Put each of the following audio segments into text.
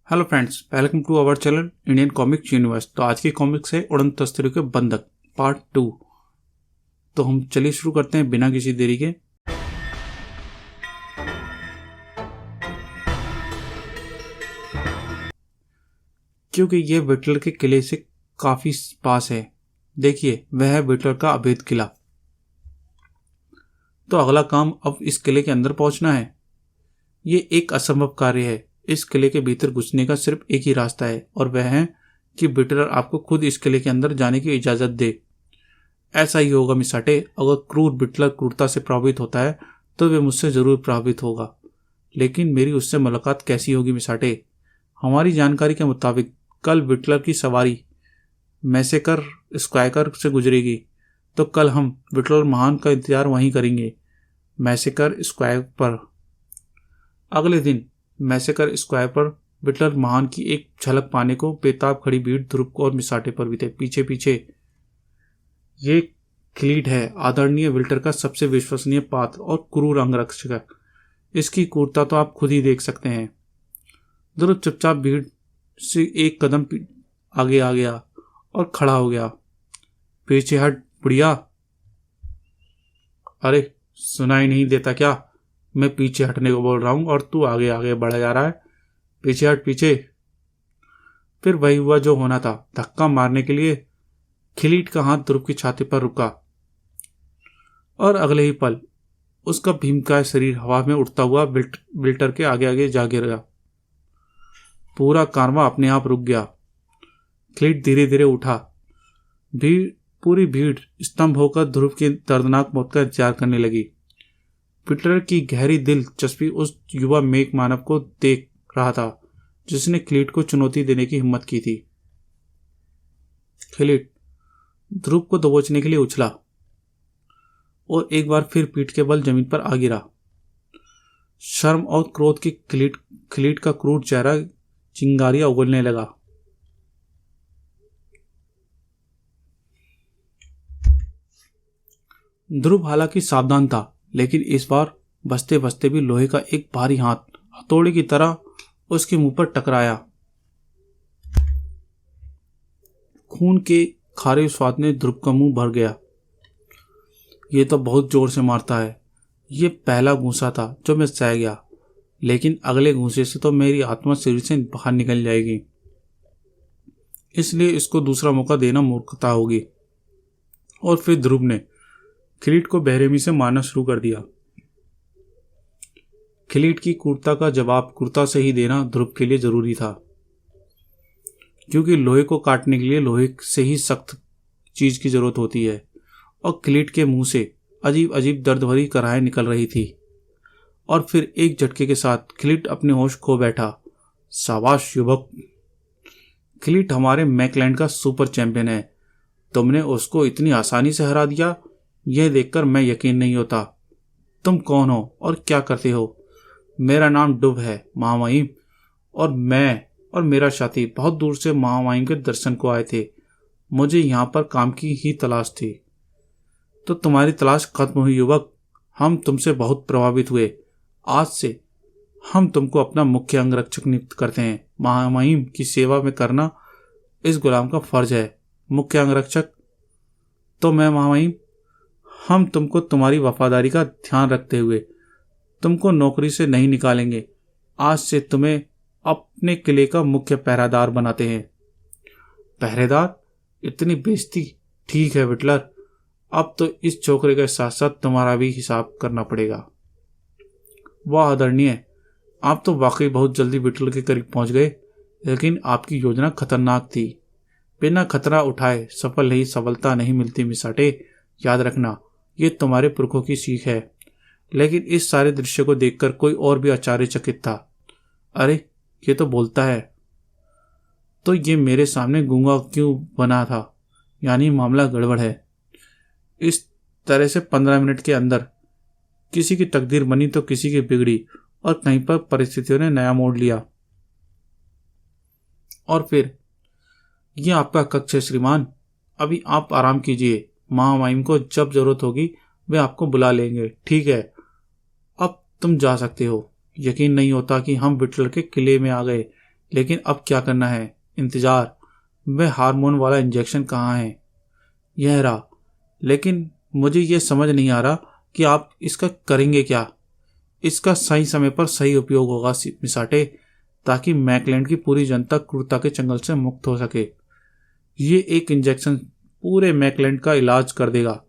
Hello friends, welcome to our channel Indian Comics Universe. तो आज की कॉमिक्स है उड़न तस्करों के बंधक पार्ट 2। तो हम चलिए शुरू करते हैं बिना किसी देरी के। क्योंकि ये विटलर के किले से काफी पास है। देखिए, वह है विटलर का अभेद किला। तो अगला काम अब इस किले के अंदर पहुंचना है। ये एक असंभव कार्य है। इस किले के भीतर घुसने का सिर्फ एक ही रास्ता है, और वह है कि विटलर आपको खुद इस किले के अंदर जाने की इजाजत दे। ऐसा ही होगा मिसाटे। अगर क्रूर विटलर क्रूरता से प्रभावित होता है तो वह मुझसे जरूर प्रभावित होगा, लेकिन मेरी उससे मुलाकात कैसी होगी मिसाटे? हमारी जानकारी के मुताबिक कल विटलर की सवारी मैसेकर स्क्वायर से गुजरेगी। तो कल हम विटलर महान का इंतजार वहीं करेंगे, मैसेकर स्क्वायर पर। अगले दिन मैसेकर स्क्वायर पर विटलर महान की एक झलक पाने को बेताब खड़ी भीड़ ध्रुव और मिसाटे पर भी थे। पीछे पीछे ये क्लीट है, आदरणीय विल्टर का सबसे विश्वसनीय पात्र और क्रूर अंगरक्षक। इसकी क्रूरता तो आप खुद ही देख सकते हैं। ध्रुव चुपचाप भीड़ से एक कदम आगे आ गया और खड़ा हो गया। पीछे हट बुढ़िया। अरे सुनाई नहीं देता क्या? मैं पीछे हटने को बोल रहा हूं और तू आगे आगे बढ़ा जा रहा है। पीछे हट पीछे। फिर वही हुआ जो होना था। धक्का मारने के लिए खिलीट का हाथ ध्रुव की छाती पर रुका और अगले ही पल उसका भीमकाय शरीर हवा में उड़ता हुआ विल्टर के आगे आगे जा गिरा। पूरा कारवां अपने आप रुक गया। खिलीट धीरे धीरे उठा। पूरी भीड़ स्तंभ होकर ध्रुव की दर्दनाक मौत का इंतजार करने लगी। विल्टर की गहरी दिलचस्पी उस युवा मेघ मानव को देख रहा था जिसने खिलीट को चुनौती देने की हिम्मत की थी। खिलीट ध्रुव को दबोचने के लिए उछला और एक बार फिर पीठ के बल जमीन पर आ गिरा। शर्म और क्रोध की खिलीट का क्रूर चेहरा चिंगारियां उगलने लगा। ध्रुव हालांकि सावधान था, लेकिन इस बार बचते बचते भी लोहे का एक भारी हाथ हथौड़े की तरह उसके मुंह पर टकराया। खून के खारे स्वाद ने ध्रुव का मुंह भर गया। ये तो बहुत जोर से मारता है। ये पहला घूंसा था जो मैं सह गया, लेकिन अगले घूंसे से तो मेरी आत्मा शरीर से बाहर निकल जाएगी। इसलिए इसको दूसरा मौका देना मूर्खता होगी। और फिर ध्रुव ने खिलीट को बेरहमी से मारना शुरू कर दिया। खिलीट की क्रूरता का जवाब क्रूरता से ही देना ध्रुव के लिए जरूरी था, क्योंकि लोहे को काटने के लिए लोहे से ही सख्त चीज की जरूरत होती है। और खिलीट के मुंह से अजीब अजीब दर्द भरी कराहें निकल रही थी। और फिर एक झटके के साथ खिलीट अपने होश खो बैठा। शाबाश युवक, खिलीट हमारे मैकलैंड का सुपर चैंपियन है। तुमने उसको इतनी आसानी से हरा दिया, यह देखकर मैं यकीन नहीं होता। तुम कौन हो और क्या करते हो? मेरा नाम डुब है महामहिम, और मैं और मेरा साथी बहुत दूर से महामहिम के दर्शन को आए थे। मुझे यहाँ पर काम की ही तलाश थी। तो तुम्हारी तलाश खत्म हुई युवक। हम तुमसे बहुत प्रभावित हुए। आज से हम तुमको अपना मुख्य अंगरक्षक नियुक्त करते हैं। महामहिम की सेवा में करना इस गुलाम का फर्ज है। मुख्य अंगरक्षक तो मैं महामहिम। हम तुमको तुम्हारी वफादारी का ध्यान रखते हुए तुमको नौकरी से नहीं निकालेंगे। आज से तुम्हें अपने किले का मुख्य पहरेदार बनाते हैं। पहरेदार? इतनी बेइज्जती? ठीक है विटलर, अब तो इस छोकरे के साथ साथ तुम्हारा भी हिसाब करना पड़ेगा। वाह आदरणीय, आप तो वाकई बहुत जल्दी विटलर के करीब पहुंच गए, लेकिन आपकी योजना खतरनाक थी। बिना खतरा उठाए सफलता नहीं मिलती मिसाटे। याद रखना, ये तुम्हारे पुरखों की सीख है। लेकिन इस सारे दृश्य को देखकर कोई और भी आश्चर्यचकित था। अरे ये तो बोलता है, तो ये मेरे सामने गूंगा क्यों बना था? यानी मामला गड़बड़ है। इस तरह से 15 मिनट के अंदर किसी की तकदीर बनी तो किसी की बिगड़ी, और कहीं पर परिस्थितियों ने नया मोड़ लिया। और फिर ये आपका कक्ष है श्रीमान, अभी आप आराम कीजिए। महामहिम को जब जरूरत होगी वे आपको बुला लेंगे। ठीक है, अब तुम जा सकते हो। यकीन नहीं होता कि हम विटलर के किले में आ गए। लेकिन अब क्या करना है? इंतजार। वह हार्मोन वाला इंजेक्शन कहाँ है? यह रहा। लेकिन मुझे यह समझ नहीं आ रहा कि आप इसका करेंगे क्या? इसका सही समय पर सही उपयोग होगा मिसाटे, ताकि मैकलैंड की पूरी जनता क्रूरता के चंगल से मुक्त हो सके। ये एक इंजेक्शन पूरे मैकलैंड का इलाज कर देगा।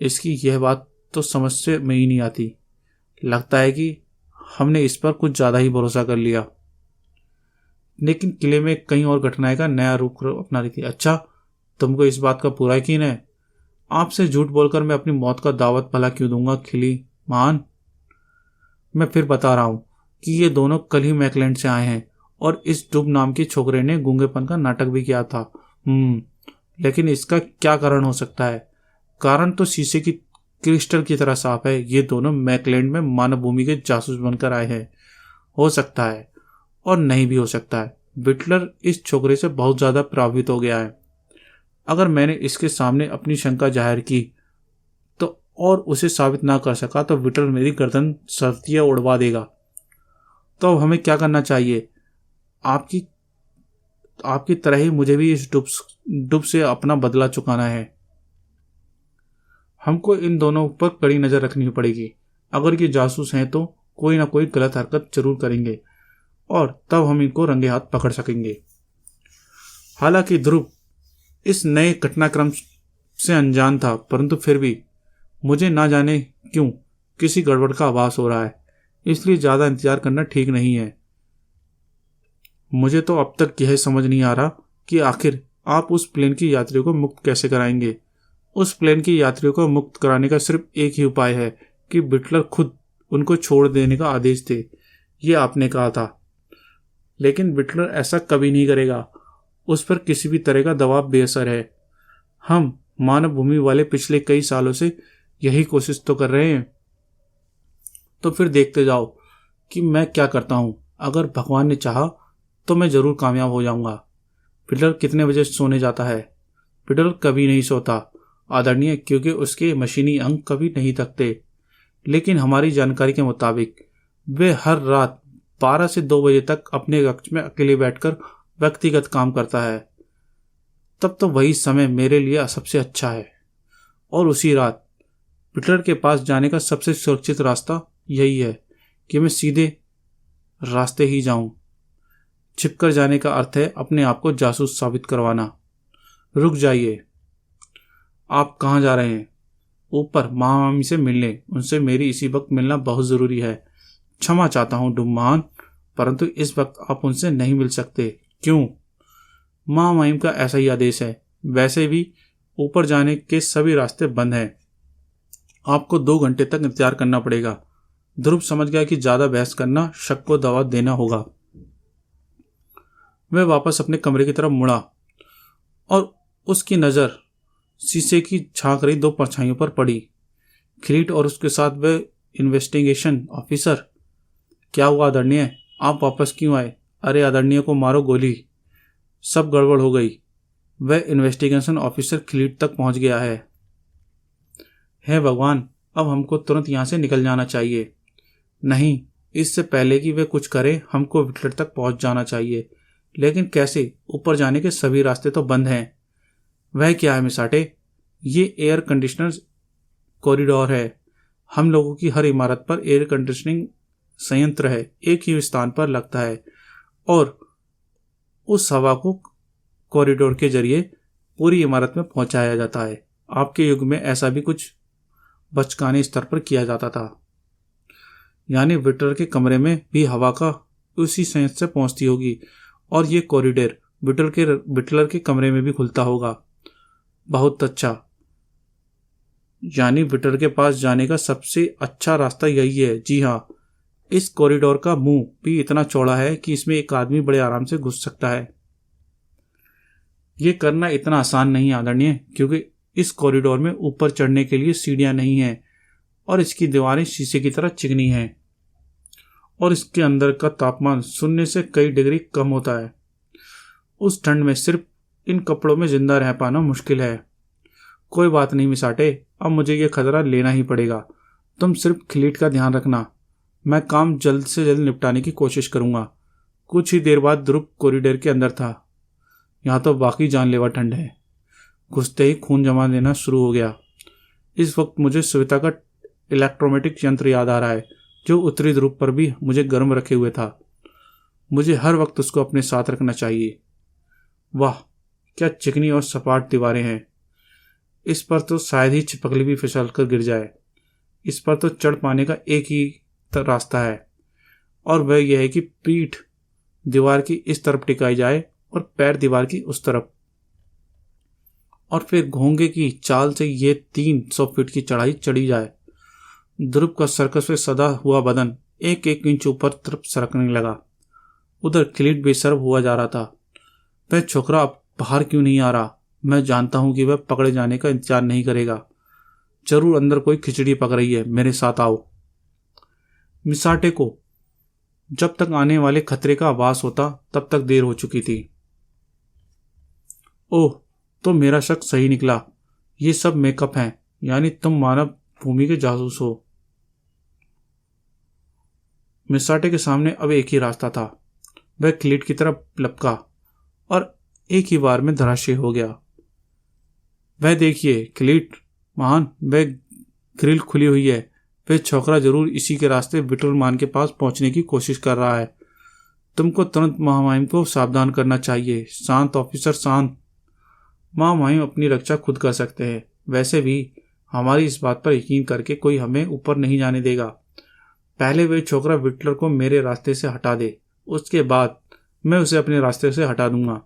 इसकी यह बात तो समझ से में ही नहीं आती। लगता है कि हमने इस पर कुछ ज़्यादा ही भरोसा कर लिया। लेकिन किले में कई और घटनाएं का नया रुख अपना रही थी। अच्छा, तुमको इस बात का पूरा यकीन है? आपसे झूठ बोलकर मैं अपनी मौत का दावत भला क्यों दूंगा खिली मान? मैं फिर बता रहा हूं कि ये दोनों कल ही मैकलैंड से आए हैं और इस डुब नाम की छोकरे ने गूंगेपन का नाटक भी किया था। लेकिन इसका क्या कारण हो सकता है? कारण तो शीशे की क्रिस्टल की तरह साफ है। ये दोनों मैकलैंड में मानव भूमि के जासूस बनकर आए हैं। हो सकता है और नहीं भी हो सकता है। बिटलर इस छोकरे से बहुत ज्यादा प्रभावित हो गया है। अगर मैंने इसके सामने अपनी शंका जाहिर की तो और उसे साबित ना कर सका तो बिटलर मेरी गर्दन सर्दियां उड़वा देगा। तो अब हमें क्या करना चाहिए? आपकी तरह ही मुझे भी इस डुब से अपना बदला चुकाना है। हमको इन दोनों पर कड़ी नजर रखनी पड़ेगी। अगर ये जासूस हैं तो कोई ना कोई गलत हरकत जरूर करेंगे और तब हम इनको रंगे हाथ पकड़ सकेंगे। हालांकि ध्रुव इस नए घटनाक्रम से अनजान था, परंतु फिर भी मुझे ना जाने क्यों किसी गड़बड़ का आभास हो रहा है। इसलिए ज्यादा इंतजार करना ठीक नहीं है। मुझे तो अब तक यह समझ नहीं आ रहा कि आखिर आप उस प्लेन की यात्रियों को मुक्त कैसे कराएंगे। उस प्लेन की यात्रियों को मुक्त कराने का सिर्फ एक ही उपाय है कि बिटलर खुद उनको छोड़ देने का आदेश दे। ये आपने कहा था, लेकिन बिटलर ऐसा कभी नहीं करेगा। उस पर किसी भी तरह का दबाव बेअसर है। हम मानव भूमि वाले पिछले कई सालों से यही कोशिश तो कर रहे हैं। तो फिर देखते जाओ कि मैं क्या करता हूं। अगर भगवान ने चाहा तो मैं जरूर कामयाब हो जाऊंगा। बिटलर कितने बजे सोने जाता है? बिटलर कभी नहीं सोता आदरणीय, क्योंकि उसके मशीनी अंग कभी नहीं थकते। लेकिन हमारी जानकारी के मुताबिक वे हर रात 12 से 2 बजे तक अपने कक्ष में अकेले बैठकर व्यक्तिगत काम करता है। तब तो वही समय मेरे लिए सबसे अच्छा है। और उसी रात बिटलर के पास जाने का सबसे सुरक्षित रास्ता यही है कि मैं सीधे रास्ते ही जाऊं। छिपकर जाने का अर्थ है अपने आप को जासूस साबित करवाना। रुक जाइए, आप कहाँ जा रहे हैं? ऊपर मामी से मिलने। उनसे मेरी इसी वक्त मिलना बहुत जरूरी है। क्षमा चाहता हूँ डुम्मान, परंतु इस वक्त आप उनसे नहीं मिल सकते। क्यों? माँ माइम का ऐसा ही आदेश है। वैसे भी ऊपर जाने के सभी रास्ते बंद हैं। आपको 2 घंटे तक इंतजार करना पड़ेगा। ध्रुव समझ गया कि ज्यादा बहस करना शक को दवा देना होगा। वह वापस अपने कमरे की तरफ मुड़ा और उसकी नजर शीशे की झांक रही 2 परछाइयों पर पड़ी। खिलीट और उसके साथ वह इन्वेस्टिगेशन ऑफिसर। क्या हुआ आदरणीय? आप वापस क्यों आए? अरे आदरणीय को मारो गोली। सब गड़बड़ हो गई। वह इन्वेस्टिगेशन ऑफिसर खिलीट तक पहुंच गया है। हे भगवान, अब हमको तुरंत यहां से निकल जाना चाहिए। नहीं, इससे पहले कि वे कुछ करें हमको बिटलर तक पहुंच जाना चाहिए। लेकिन कैसे? ऊपर जाने के सभी रास्ते तो बंद हैं। वह क्या है मिसाटे? ये एयर कंडीशनर कॉरिडोर है। हम लोगों की हर इमारत पर एयर कंडीशनिंग संयंत्र है, एक ही स्थान पर लगता है और उस हवा को कॉरिडोर के जरिए पूरी इमारत में पहुंचाया जाता है। आपके युग में ऐसा भी कुछ बचकाने स्तर पर किया जाता था। यानी बिटलर के कमरे में भी हवा का उसी संयंत्र से पहुंचती होगी और ये कॉरिडोर बिटलर के कमरे में भी खुलता होगा। बहुत अच्छा। यानी बिटलर के पास जाने का सबसे अच्छा रास्ता यही है। जी हाँ, इस कॉरिडोर का मुंह भी इतना चौड़ा है कि इसमें एक आदमी बड़े आराम से घुस सकता है। यह करना इतना आसान नहीं आदरणीय, क्योंकि इस कॉरिडोर में ऊपर चढ़ने के लिए सीढ़ियां नहीं हैं और इसकी दीवारें शीशे की तरह चिकनी हैं और इसके अंदर का तापमान 0 से कई डिग्री कम होता है। उस ठंड में सिर्फ इन कपड़ों में जिंदा रह पाना मुश्किल है। कोई बात नहीं मिसाटे, अब मुझे यह खतरा लेना ही पड़ेगा। तुम सिर्फ खिलीट का ध्यान रखना। मैं काम जल्द से जल्द निपटाने की कोशिश करूंगा। कुछ ही देर बाद ध्रुव कॉरिडोर के अंदर था। यहाँ तो वाकई जानलेवा ठंड है। घुसते ही खून जमा देना शुरू हो गया। इस वक्त मुझे सविता का इलेक्ट्रोमेटिक यंत्र याद आ रहा है, जो उत्तरी ध्रुव पर भी मुझे गर्म रखे हुए था। मुझे हर वक्त उसको अपने साथ रखना चाहिए। वाह, क्या चिकनी और सपाट दीवारें हैं। इस पर तो शायद ही छिपकली भी फिसल कर गिर जाए। इस पर तो चढ़ पाने का एक ही रास्ता है, और वह यह है कि पीठ दीवार की इस तरफ टिकाई जाए और पैर दीवार की उस तरफ, और फिर घोंगे की चाल से ये 300 फीट की चढ़ाई चढ़ी जाए। ध्रुव का सर्कस में सदा हुआ बदन एक एक इंच ऊपर तरफ सरकने लगा। उधर क्लीट बेसर्ब हुआ जा रहा था। वह छोकरा अब बाहर क्यों नहीं आ रहा? मैं जानता हूं कि वह पकड़े जाने का इंतजार नहीं करेगा। जरूर अंदर कोई खिचड़ी पक रही है। मेरे साथ आओ। मिसाटे को जब तक आने वाले खतरे का आभास होता तब तक देर हो चुकी थी। ओह, तो मेरा शक सही निकला। ये सब मेकअप है, यानी तुम मानव भूमि के जासूस हो। मिसाटे के सामने अब एक ही रास्ता था। वह क्लीट की तरफ लपका और एक ही बार में धराशयी हो गया। वह देखिए क्लीट महान, वह ग्रिल खुली हुई है। वह छोकरा जरूर इसी के रास्ते विटलमान के पास पहुंचने की कोशिश कर रहा है। तुमको तुरंत महामहिम को सावधान करना चाहिए। शांत ऑफिसर, शांत। महामहिम अपनी रक्षा खुद कर सकते हैं। वैसे भी हमारी इस बात पर यकीन करके कोई हमें ऊपर नहीं जाने देगा। पहले वह छोकरा विटलर को मेरे रास्ते से हटा दे, उसके बाद मैं उसे अपने रास्ते से हटा दूंगा।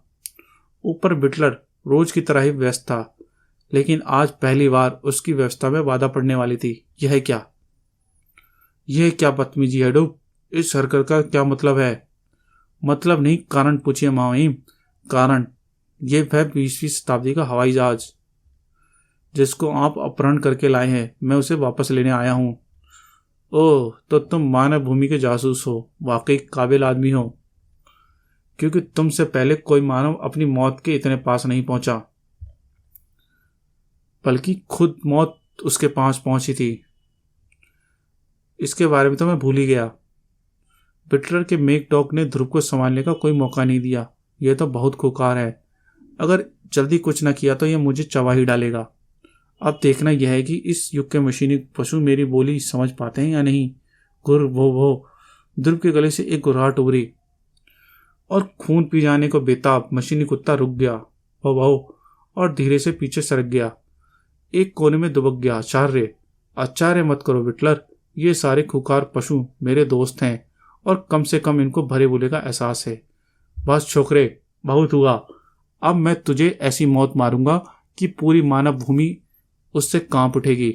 ऊपर विटलर रोज की तरह ही व्यस्त था, लेकिन आज पहली बार उसकी व्यवस्था में बाधा पड़ने वाली थी। यह क्या बदतमीजी है डूब? इस हरकत का क्या मतलब है? मतलब नहीं, कारण पूछिए महामहिम। कारण ये वह 20वीं शताब्दी का हवाई जहाज जिसको आप अपहरण करके लाए हैं, मैं उसे वापस लेने आया हूं। ओह, तो तुम मानव भूमि के जासूस हो। वाकई काबिल आदमी हो, क्योंकि तुमसे पहले कोई मानव अपनी मौत के इतने पास नहीं पहुंचा, बल्कि खुद मौत उसके पास पहुंची थी। इसके बारे में तो मैं भूल ही गया। विटलर के मेक डॉग ने ध्रुव को संभालने का कोई मौका नहीं दिया। यह तो बहुत खुकार है। अगर जल्दी कुछ न किया तो यह मुझे चबा ही डालेगा। अब देखना यह है कि इस युग के मशीनी पशु मेरी बोली समझ पाते हैं या नहीं। गुर भो भो। ध्रुव के गले से एक गुर्राहट उभरी और खून पी जाने को बेताब मशीनी कुत्ता रुक गया, भो भो, और धीरे से पीछे सरक गया। एक कोने में दुबक गया। आचार्य मत करो विटलर। ये सारे खुकार पशु मेरे दोस्त हैं, और कम से कम इनको भरे बुले का एहसास है। बस छोकरे, बहुत हुआ। अब मैं तुझे ऐसी मौत मारूंगा कि पूरी मानव भूमि उससे कांप उठेगी।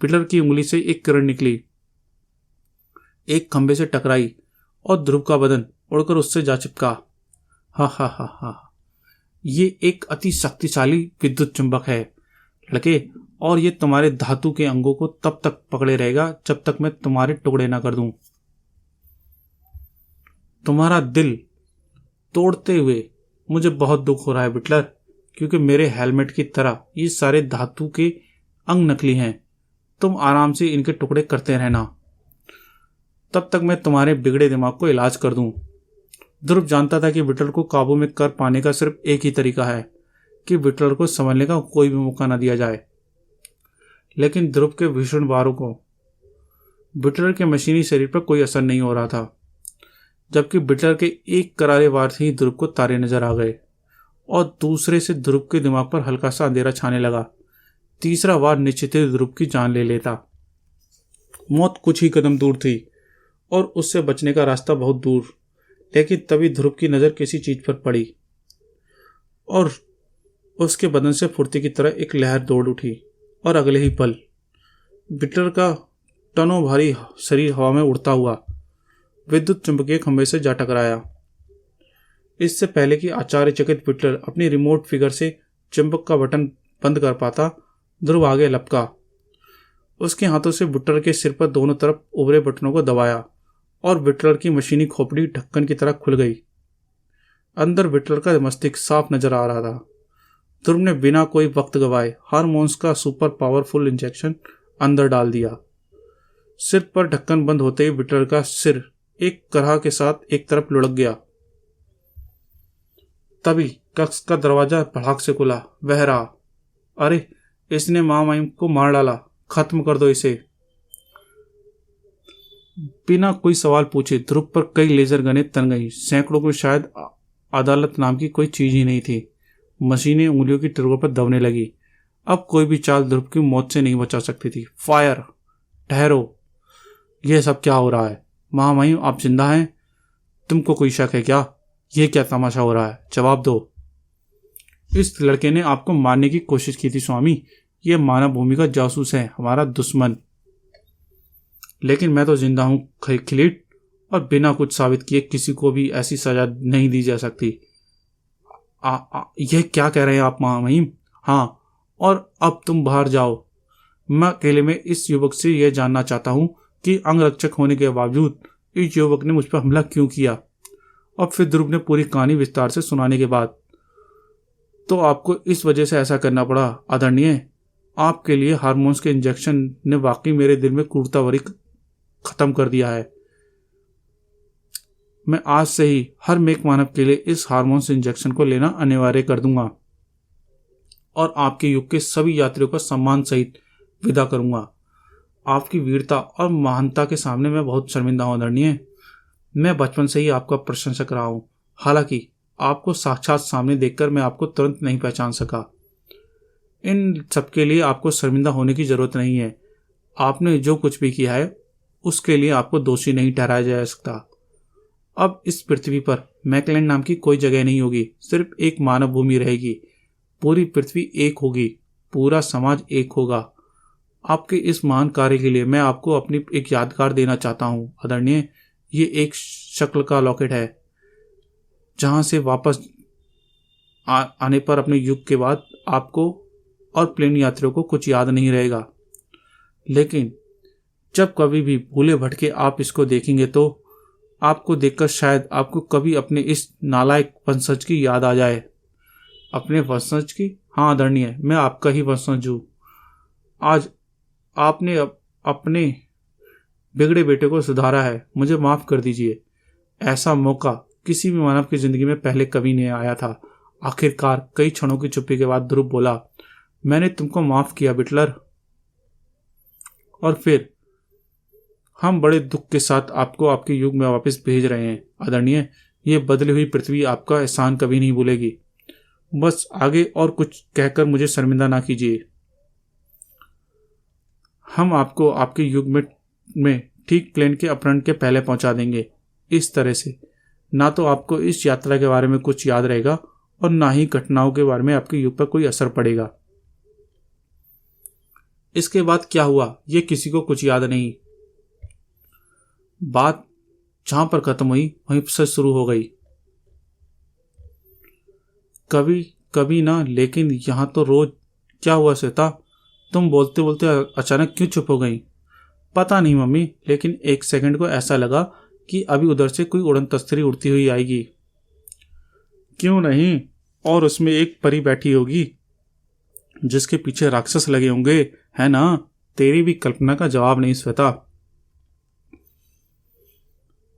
विटलर की उंगली से एक किरण निकली, एक खंबे से टकराई, और ध्रुव का बदन उड़कर उससे जा चिपका। हा हा हा हा, ये एक अति शक्तिशाली विद्युत चुंबक है लड़के, और ये तुम्हारे धातु के अंगों को तब तक पकड़े रहेगा जब तक मैं तुम्हारे टुकड़े ना कर दूं। तुम्हारा दिल तोड़ते हुए मुझे बहुत दुख हो रहा है विटलर, क्योंकि मेरे हेलमेट की तरह ये सारे धातु के अंग नकली हैं। तुम आराम से इनके टुकड़े करते रहना, तब तक मैं तुम्हारे बिगड़े दिमाग को इलाज कर दूं। ध्रुव जानता था कि विटलर को काबू में कर पाने का सिर्फ एक ही तरीका है कि विटलर को संभलने का कोई भी मौका न दिया जाए। लेकिन ध्रुव के भीषण वारों को विटलर के मशीनी शरीर पर कोई असर नहीं हो रहा था, जबकि विटलर के एक करारे वार से ही ध्रुव को तारे नजर आ गए, और दूसरे से ध्रुव के दिमाग पर हल्का सा अंधेरा छाने लगा। तीसरा वार निश्चित ही ध्रुव की जान ले लेता। मौत कुछ ही कदम दूर थी और उससे बचने का रास्ता बहुत दूर। लेकिन तभी ध्रुव की नजर किसी चीज पर पड़ी और उसके बदन से फुर्ती की तरह एक लहर दौड़ उठी, और अगले ही पल विटलर का टनों भारी शरीर हवा में उड़ता हुआ विद्युत चुंबकीय खंभे से जा टकराया। इससे पहले कि आश्चर्यचकित विटलर अपनी रिमोट फिगर से चुंबक का बटन बंद कर पाता, ध्रुव आगे लपका। उसके हाथों से विटलर के सिर पर दोनों तरफ उभरे बटनों को दबाया, और विटलर की मशीनी खोपड़ी ढक्कन की तरह खुल गई। अंदर विटलर का मस्तिष्क साफ नजर आ रहा था। ध्रुव ने बिना कोई वक्त गवाए हार्मोन्स का सुपर पावरफुल इंजेक्शन अंदर डाल दिया। सिर पर ढक्कन बंद होते ही विटलर का सिर एक करहा के साथ एक तरफ लुढ़क गया। तभी कक्ष का दरवाजा भड़ाक से खुला। वह रहा। अरे, इसने महामहिम को मार डाला, खत्म कर दो इसे। बिना कोई सवाल पूछे ध्रुव पर कई लेजर गनें तन गई। सैकड़ों में शायद अदालत नाम की कोई चीज ही नहीं थी। मशीनें उंगलियों की टिरों पर दबने लगी। अब कोई भी चाल ध्रुव की मौत से नहीं बचा सकती थी। फायर! ठहरो, यह सब क्या हो रहा है? महामहिम, आप जिंदा हैं? तुमको कोई शक है क्या? यह क्या तमाशा हो रहा है? जवाब दो। इस लड़के ने आपको मारने की कोशिश की थी स्वामी। यह मानव भूमि का जासूस है, हमारा दुश्मन। लेकिन मैं तो जिंदा हूं खिलीट, और बिना कुछ साबित किए किसी को भी ऐसी सजा नहीं दी जा सकती। यह क्या कह रहे हैं आप महामहिम? हाँ, और अब तुम बाहर जाओ। मैं अकेले में इस युवक से यह जानना चाहता हूं कि अंगरक्षक होने के बावजूद इस युवक ने मुझ पर हमला क्यों किया। और फिर ध्रुव ने पूरी कहानी विस्तार से सुनाने के बाद, तो आपको इस वजह से ऐसा करना पड़ा आदरणीय। आपके लिए हार्मोन्स के इंजेक्शन ने वाकई मेरे दिल में क्रूरतावरी खत्म कर दिया है। मैं आज से ही हर नेक मानव के लिए इस हार्मोन्स इंजेक्शन को लेना अनिवार्य कर दूंगा और आपके युग के सभी यात्रियों को सम्मान सहित विदा करूंगा। आपकी वीरता और महानता के सामने मैं बहुत शर्मिंदा हूं आदरणीय। मैं बचपन से ही आपका प्रशंसक रहा हूं। हालांकि आपको साक्षात सामने देखकर मैं आपको तुरंत नहीं पहचान सका। इन सबके लिए आपको शर्मिंदा होने की जरूरत नहीं है। आपने जो कुछ भी किया है उसके लिए आपको दोषी नहीं ठहराया जा सकता। अब इस पृथ्वी पर मैकलैंड नाम की कोई जगह नहीं होगी, सिर्फ एक मानव भूमि रहेगी। पूरी पृथ्वी एक होगी, पूरा समाज एक होगा। आपके इस महान कार्य के लिए मैं आपको अपनी एक यादगार देना चाहता हूं आदरणीय। ये एक शक्ल का लॉकेट है, जहां से वापस आने पर अपने युग के बाद आपको और प्लेन यात्रियों को कुछ याद नहीं रहेगा। लेकिन जब कभी भी भूले भटके आप इसको देखेंगे तो आपको देखकर शायद आपको कभी अपने इस नालायक वंशज की याद आ जाए। अपने वंशज की? हाँ आदरणीय, मैं आपका ही वंशज हूँ। आज आपने अपने बिगड़े बेटे को सुधारा है, मुझे माफ कर दीजिए। ऐसा मौका किसी भी मानव की जिंदगी में पहले कभी नहीं आया था। आखिरकार कई क्षणों की चुप्पी के बाद ध्रुव बोला, मैंने तुमको माफ किया बिटलर। और फिर हम बड़े दुख के साथ आपको आपके युग में वापस भेज रहे हैं आदरणीय। ये बदली हुई पृथ्वी आपका एहसान कभी नहीं भूलेगी। बस आगे और कुछ कहकर मुझे शर्मिंदा ना कीजिए। हम आपको आपके युग में ठीक प्लेन के अपहरण के पहले पहुंचा देंगे। इस तरह से ना तो आपको इस यात्रा के बारे में कुछ याद रहेगा और ना ही घटनाओं के बारे में आपके युग पर कोई असर पड़ेगा। इसके बाद क्या हुआ ये किसी को कुछ याद नहीं। बात जहां पर खत्म हुई वहीं से शुरू हो गई। कभी कभी ना, लेकिन यहां तो रोज। क्या हुआ श्वेता, तुम बोलते बोलते अचानक क्यों चुप हो गई? पता नहीं मम्मी, लेकिन एक सेकंड को ऐसा लगा कि अभी उधर से कोई उड़न तस्तरी उड़ती हुई आएगी। क्यों नहीं, और उसमें एक परी बैठी होगी जिसके पीछे राक्षस लगे होंगे, है ना? तेरी भी कल्पना का जवाब नहीं श्वेता।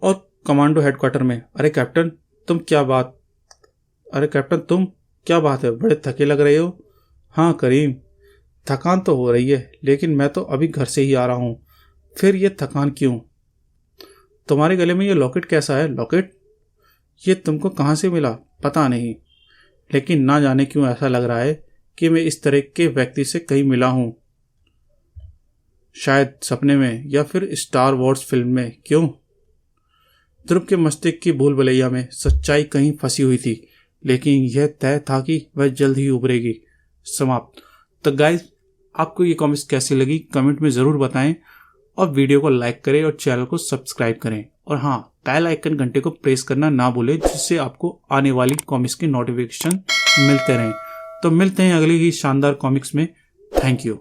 और कमांडो हेडक्वार्टर में, अरे कैप्टन तुम क्या बात है, बड़े थके लग रहे हो। हाँ करीम, थकान तो हो रही है, लेकिन मैं तो अभी घर से ही आ रहा हूँ। फिर ये थकान क्यों? तुम्हारे गले में ये लॉकेट कैसा है? लॉकेट? ये तुमको कहाँ से मिला? पता नहीं, लेकिन ना जाने क्यों ऐसा लग रहा है कि मैं इस तरह के व्यक्ति से कहीं मिला हूँ। शायद सपने में या फिर स्टार वॉर्स फिल्म में। क्यों? ध्रुव के मस्तिष्क की भूल भुलैया में सच्चाई कहीं फंसी हुई थी, लेकिन यह तय था कि वह जल्द ही उभरेगी। समाप्त। तो गाइस, आपको ये कॉमिक्स कैसी लगी कमेंट में ज़रूर बताएं और वीडियो को लाइक करें और चैनल को सब्सक्राइब करें। और हाँ, बेल आइकन घंटे को प्रेस करना ना भूलें, जिससे आपको आने वाली कॉमिक्स की नोटिफिकेशन मिलते रहें। तो मिलते हैं अगली ही शानदार कॉमिक्स में। Thank you.